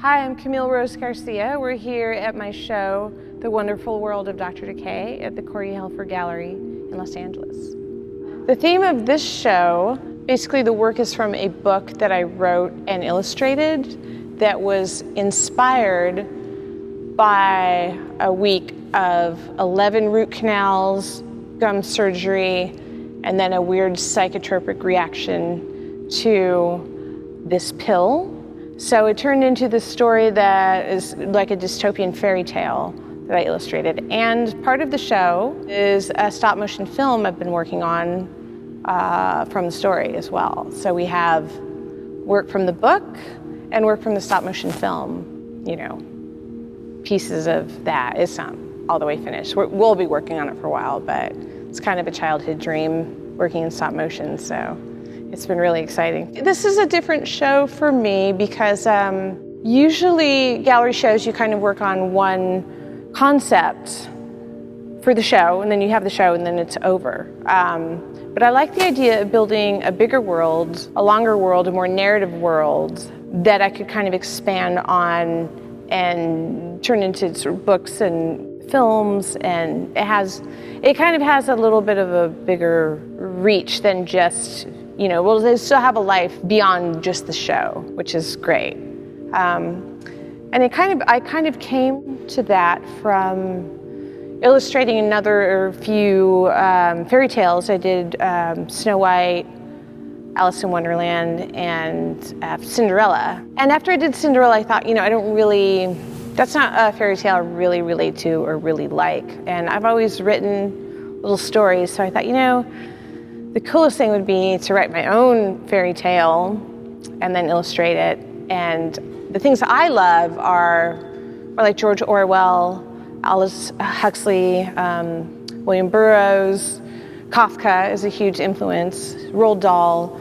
Hi, I'm Camille Rose Garcia. We're here at my show, The Wonderful World of Dr. Deekay, at the Helford Gallery in Los Angeles. The theme of this show, basically the work is from a book that I wrote and illustrated that was inspired by a week of 11 root canals, gum surgery, and then a weird psychotropic reaction to this pill. So it turned into this story that is like a dystopian fairy tale that I illustrated. And part of the show is a stop motion film I've been working on from the story as well. So we have work from the book and work from the stop motion film, you know, pieces of that. It's not all the way finished. We'll be working on it for a while, but it's kind of a childhood dream working in stop motion, so it's been really exciting. This is a different show for me because usually gallery shows you kind of work on one concept for the show, and then you have the show and then it's over. But I like the idea of building a bigger world, a longer world, a more narrative world that I could kind of expand on and turn into sort of books and films, and it kind of has a little bit of a bigger reach than just, you know, well, they still have a life beyond just the show, which is great. And I kind of came to that from illustrating another few fairy tales. I did Snow White, Alice in Wonderland, and Cinderella. And after I did Cinderella, I thought, you know, that's not a fairy tale I really relate to or really like. And I've always written little stories, so I thought, you know, the coolest thing would be to write my own fairy tale and then illustrate it. And the things that I love are like George Orwell, Aldous Huxley, William Burroughs. Kafka is a huge influence, Roald Dahl.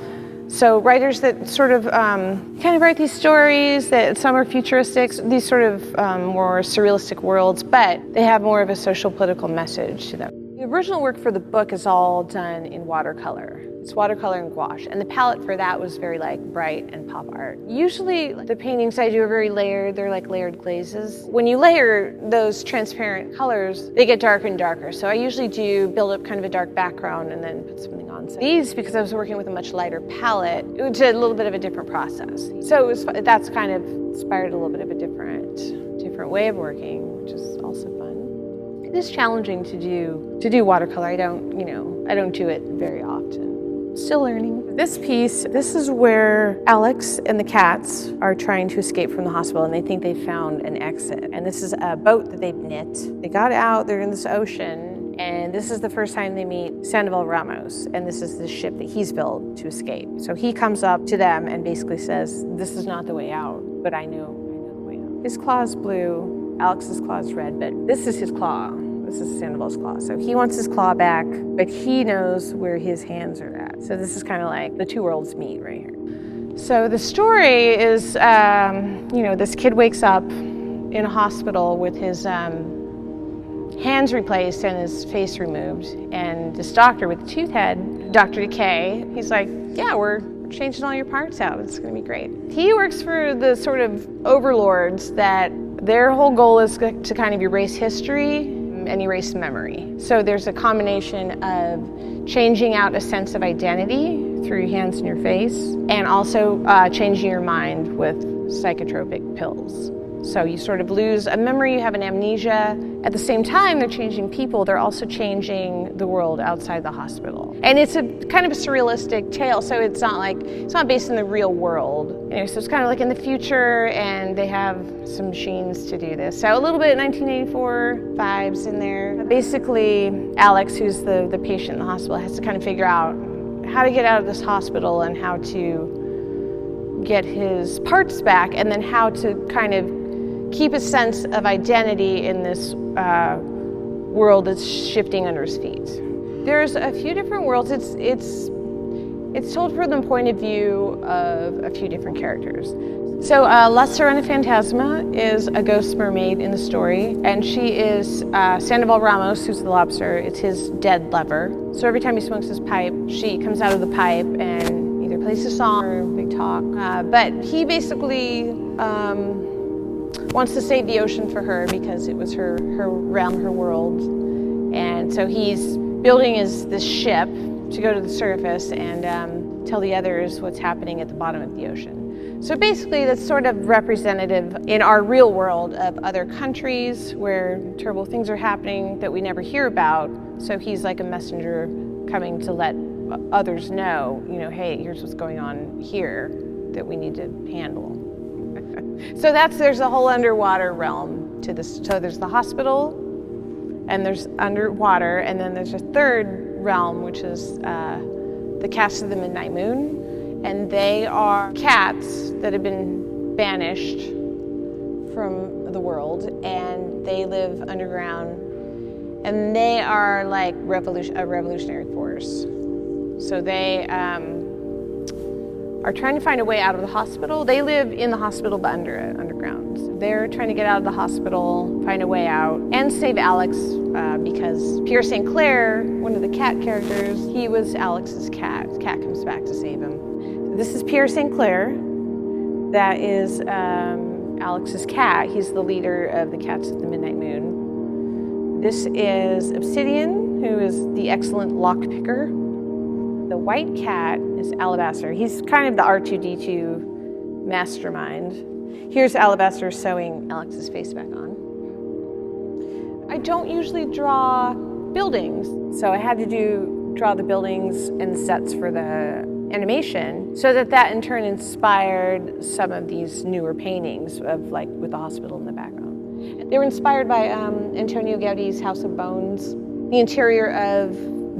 So writers that sort of kind of write these stories that some are futuristic, these sort of more surrealistic worlds, but they have more of a social political message to them. The original work for the book is all done in watercolor. It's watercolor and gouache, and the palette for that was very like bright and pop art. Usually the paintings I do are very layered, they're like layered glazes. When you layer those transparent colors, they get darker and darker. So I usually do build up kind of a dark background and then put something on. So these, because I was working with a much lighter palette, it was a little bit of a different process. So that's kind of inspired a little bit of a different way of working, which is also fun. It is challenging to do watercolor. I don't do it very often. Still learning. This piece, this is where Alex and the cats are trying to escape from the hospital, and they think they found an exit. And this is a boat that they've knit. They got out, they're in this ocean, and this is the first time they meet Sandoval Ramos, and this is the ship that he's built to escape. So he comes up to them and basically says, this is not the way out, but I know the way out. His claw is blue, Alex's claw is red, but this is his claw. This is Sandoval's claw. So he wants his claw back, but he knows where his hands are at. So this is kind of like the two worlds meet right here. So the story is, this kid wakes up in a hospital with his hands replaced and his face removed. And this doctor with the tooth head, Dr. Deekay, he's like, yeah, we're changing all your parts out. It's going to be great. He works for the sort of overlords that their whole goal is to kind of erase history and erase memory. So there's a combination of changing out a sense of identity through your hands and your face, and also changing your mind with psychotropic pills. So you sort of lose a memory, you have an amnesia. At the same time, they're changing people, they're also changing the world outside the hospital. And it's a kind of a surrealistic tale, so it's not based in the real world. So it's kind of like in the future, and they have some machines to do this. So a little bit 1984 vibes in there. Basically, Alex, who's the patient in the hospital, has to kind of figure out how to get out of this hospital and how to get his parts back, and then how to kind of keep a sense of identity in this world that's shifting under his feet. There's a few different worlds. It's told from the point of view of a few different characters. So La Sirena Fantasma is a ghost mermaid in the story, and she is Sandoval Ramos, who's the lobster. It's his dead lover. So every time he smokes his pipe, she comes out of the pipe and either plays a song or they talk. But he basically wants to save the ocean for her because it was her realm, her world. And so he's building this ship to go to the surface and tell the others what's happening at the bottom of the ocean. So basically that's sort of representative in our real world of other countries where terrible things are happening that we never hear about. So he's like a messenger coming to let others know, hey, here's what's going on here that we need to handle. So there's a whole underwater realm to this. So there's the hospital, and there's underwater, and then there's a third realm, which is the cats of the Midnight Moon. And they are cats that have been banished from the world, and they live underground, and they are like a revolutionary force. So they are trying to find a way out of the hospital. They live in the hospital but underground. So they're trying to get out of the hospital, find a way out, and save Alex because Pierre St. Clair, one of the cat characters, he was Alex's cat. The cat comes back to save him. This is Pierre St. Clair. That is Alex's cat. He's the leader of the Cats of the Midnight Moon. This is Obsidian, who is the excellent lockpicker. The white cat is Alabaster. He's kind of the R2-D2 mastermind. Here's Alabaster sewing Alex's face back on. I don't usually draw buildings, so I had to draw the buildings and sets for the animation, so that in turn inspired some of these newer paintings of with the hospital in the background. They were inspired by Antonio Gaudi's House of Bones. The interior of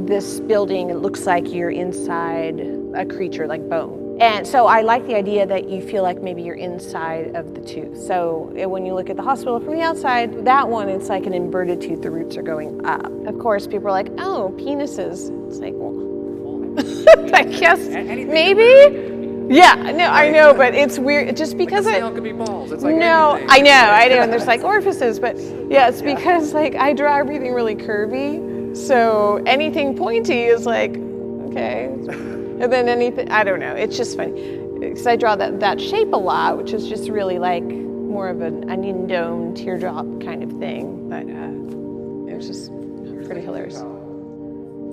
this building, it looks like you're inside a creature like bone. And so I like the idea that you feel like maybe you're inside of the tooth. So when you look at the hospital from the outside, that one, it's like an inverted tooth, the roots are going up. Of course, people are like, oh, penises. It's like, well, I guess maybe? Yeah, no, I know, but it's weird, just because like a snail could be balls. It's like no, anything. I know, and there's like orifices, but yeah, it's because I draw everything really curvy, so anything pointy is like, okay, and then anything, I don't know, it's just funny, because I draw that shape a lot, which is just really like more of an onion dome teardrop kind of thing, but it was just pretty hilarious.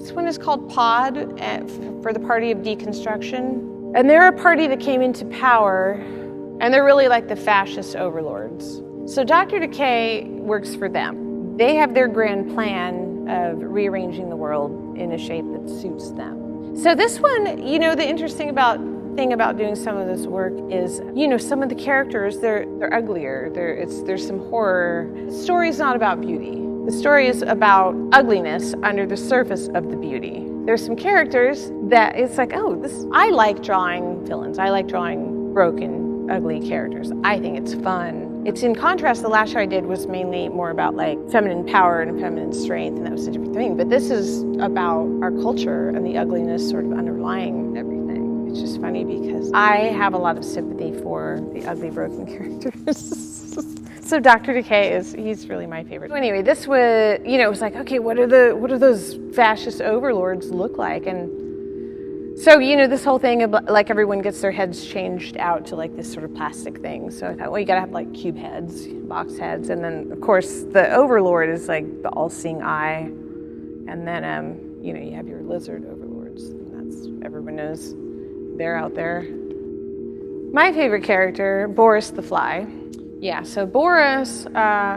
This one is called Pod, for the Party of Deconstruction. And they're a party that came into power, and they're really like the fascist overlords. So Dr. Deekay works for them. They have their grand plan of rearranging the world in a shape that suits them. So this one, the interesting thing about doing some of this work is, some of the characters, they're uglier. There's some horror. The story's not about beauty. The story is about ugliness under the surface of the beauty. There's some characters that it's like, I like drawing villains. I like drawing broken, ugly characters. I think it's fun. It's in contrast, the last show I did was mainly more about feminine power and feminine strength, and that was a different thing. But this is about our culture and the ugliness sort of underlying everything. It's just funny because I have a lot of sympathy for the ugly, broken characters. So Dr. Deekay he's really my favorite. So anyway, this was, it was like, okay, what do those fascist overlords look like? And so, this whole thing about everyone gets their heads changed out to this sort of plastic thing. So I thought, well, you gotta have cube heads, box heads. And then of course the overlord is the all-seeing eye. And then, you have your lizard overlords. And that's, everyone knows they're out there. My favorite character, Boris the Fly. Yeah, so Boris,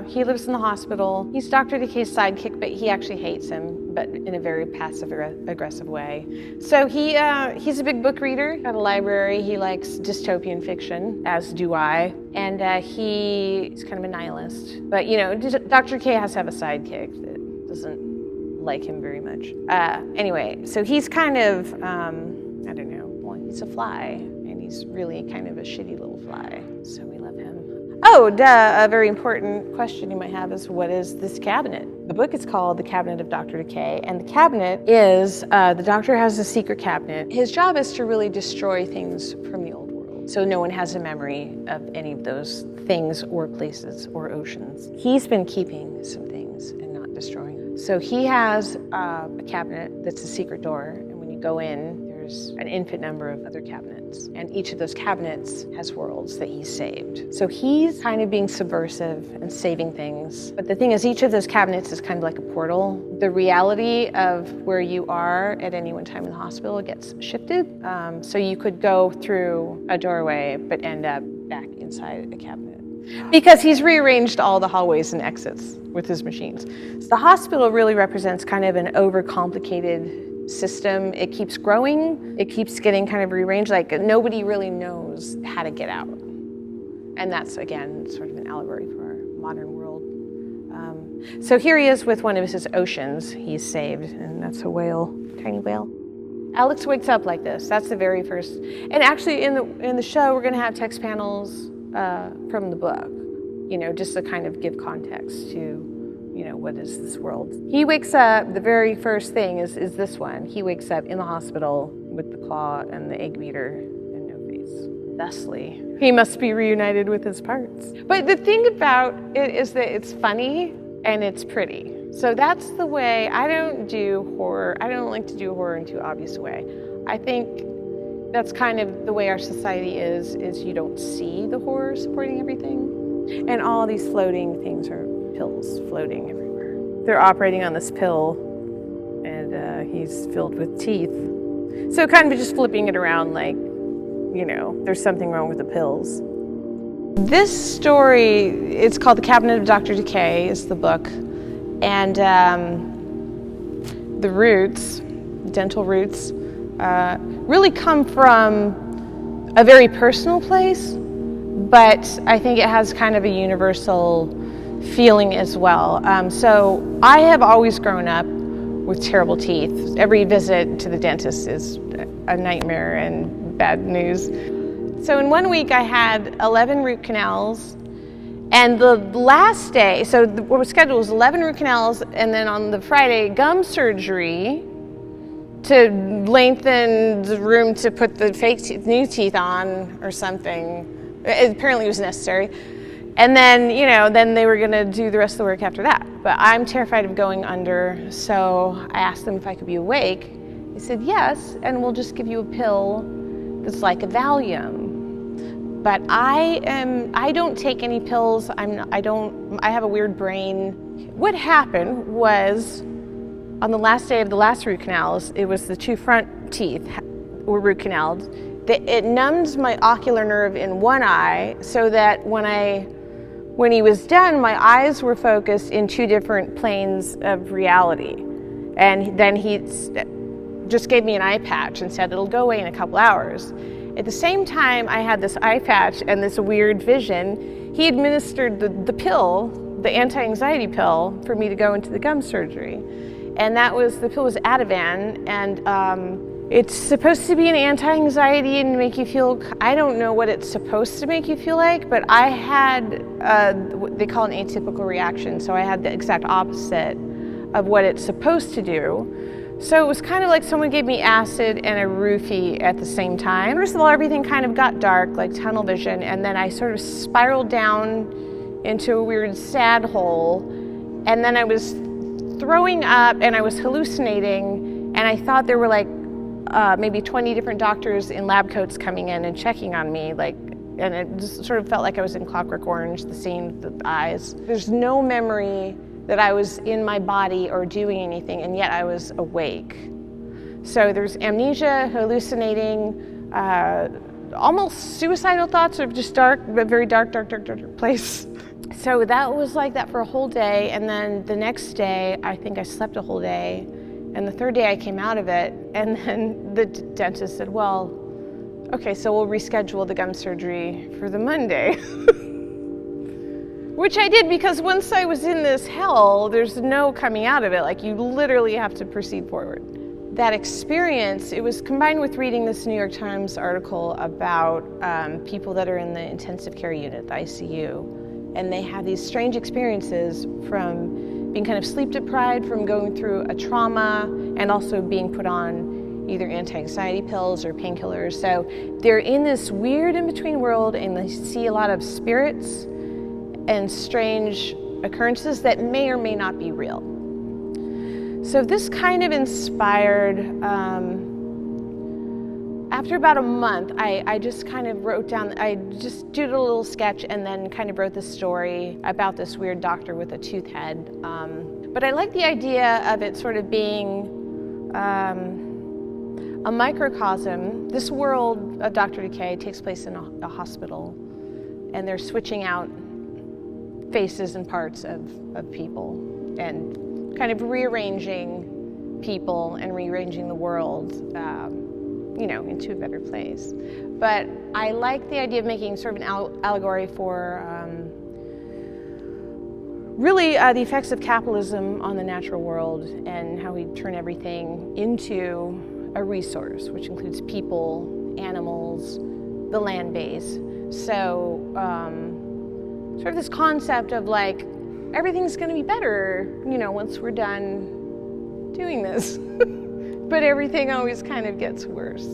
he lives in the hospital. He's Dr. Deekay's sidekick, but he actually hates him, but in a very passive-aggressive way. So he's a big book reader at a library. He likes dystopian fiction, as do I, and he's kind of a nihilist. But, Dr. Deekay has to have a sidekick that doesn't like him very much. Anyway, so he's kind of, he's a fly, and he's really kind of a shitty little fly, so we love him. Oh, a very important question you might have is, what is this cabinet? The book is called The Cabinet of Dr. Deekay, and the cabinet is, the doctor has a secret cabinet. His job is to really destroy things from the old world, so no one has a memory of any of those things or places or oceans. He's been keeping some things and not destroying them. So he has a cabinet that's a secret door, and when you go in, there's an infinite number of other cabinets, and each of those cabinets has worlds that he's saved. So he's kind of being subversive and saving things. But the thing is, each of those cabinets is kind of like a portal. The reality of where you are at any one time in the hospital gets shifted. So you could go through a doorway, but end up back inside a cabinet. Because he's rearranged all the hallways and exits with his machines. So the hospital really represents kind of an overcomplicated system. It keeps growing, it keeps getting kind of rearranged, like nobody really knows how to get out. And that's, again, sort of an allegory for our modern world. So here he is with one of his oceans he's saved, and that's a whale, tiny whale. Alex wakes up like this. That's the very first. And actually in the show, we're gonna have text panels from the book, you know, just to kind of give context to, you know, what is this world. He wakes up, the very first thing is this one. He wakes up in the hospital with the claw and the egg beater and no face. Thusly, he must be reunited with his parts. But the thing about it is that it's funny and it's pretty. So that's the way. I don't do horror. I don't like to do horror in too obvious a way. I think that's kind of the way our society is you don't see the horror supporting everything. And all these floating things are pills floating everywhere. They're operating on this pill, and he's filled with teeth. So kind of just flipping it around like, you know, there's something wrong with the pills. This story, it's called The Cabinet of Dr. Deekay, is the book. And the roots, dental roots, really come from a very personal place, but I think it has kind of a universal feeling as well. So I have always grown up with terrible teeth. Every visit to the dentist is a nightmare and bad news. So in 1 week I had 11 root canals, and the last day, so what was scheduled was 11 root canals, and then on the Friday, gum surgery to lengthen the room to put the new teeth on or something. Apparently it was necessary. And then, you know, then they were gonna do the rest of the work after that. But I'm terrified of going under, so I asked them if I could be awake. They said yes, and we'll just give you a pill that's like a Valium. But I don't take any pills. I have a weird brain. What happened was, on the last day of the last root canals, it was the two front teeth were root canaled. It numbed my ocular nerve in one eye, so that when he was done, my eyes were focused in two different planes of reality. And then he just gave me an eye patch and said it'll go away in a couple hours. At the same time I had this eye patch and this weird vision, he administered the pill, the anti-anxiety pill, for me to go into the gum surgery. And the pill was Ativan, and it's supposed to be an anti-anxiety and make you feel, I don't know what it's supposed to make you feel like, but I had what they call an atypical reaction, so I had the exact opposite of what it's supposed to do. So it was kind of like someone gave me acid and a roofie at the same time. First of all, everything kind of got dark, like tunnel vision, and then I sort of spiraled down into a weird sad hole, and then I was throwing up and I was hallucinating, and I thought there were like maybe 20 different doctors in lab coats coming in and checking on me, like, and it just sort of felt like I was in Clockwork Orange, the scene with the eyes. There's no memory that I was in my body or doing anything, and yet I was awake. So there's amnesia, hallucinating, almost suicidal thoughts of just dark, but very dark place. So that was like that for a whole day, and then the next day, I think I slept a whole day, and the third day I came out of it, and then the dentist said, well, okay, so we'll reschedule the gum surgery for the Monday. Which I did, because once I was in this hell, there's no coming out of it. Like, you literally have to proceed forward. That experience, it was combined with reading this New York Times article about people that are in the intensive care unit, the ICU, and they have these strange experiences from being kind of sleep deprived, from going through a trauma, and also being put on either anti-anxiety pills or painkillers. So they're in this weird in-between world, and they see a lot of spirits and strange occurrences that may or may not be real. So this kind of inspired after about a month, I just kind of wrote down, I just did a little sketch and then kind of wrote this story about this weird doctor with a tooth head. But I like the idea of it sort of being a microcosm. This world of Dr. Deekay takes place in a hospital, and they're switching out faces and parts of people and kind of rearranging people and rearranging the world, into a better place. But I like the idea of making sort of an allegory for really the effects of capitalism on the natural world and how we turn everything into a resource, which includes people, animals, the land base. So sort of this concept of like, everything's gonna be better, once we're done doing this. But everything always kind of gets worse.